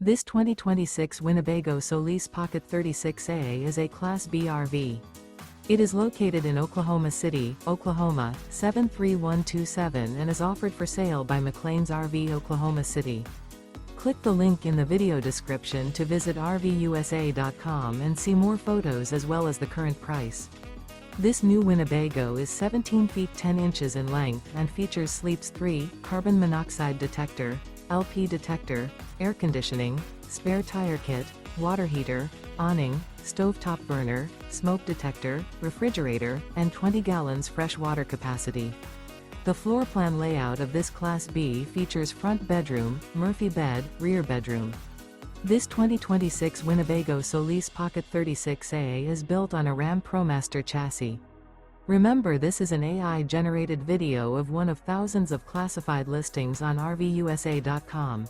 This 2026 Winnebago Solis Pocket 36A is a Class B RV. It is located in Oklahoma City, Oklahoma, 73127 and is offered for sale by McClain's RV Oklahoma City. Click the link in the video description to visit RVUSA.com and see more photos as well as the current price. This new Winnebago is 17 feet 10 inches in length and features Sleeps 3, carbon monoxide detector, LP detector, air conditioning, spare tire kit, water heater, awning, stovetop burner, smoke detector, refrigerator, and 20 gallons fresh water capacity. The floor plan layout of this Class B features front bedroom, Murphy bed, rear bedroom. This 2026 Winnebago Solis Pocket 36A is built on a Ram ProMaster chassis. Remember, this is an AI-generated video of one of thousands of classified listings on RVUSA.com.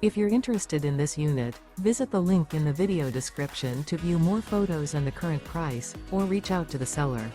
If you're interested in this unit, visit the link in the video description to view more photos and the current price, or reach out to the seller.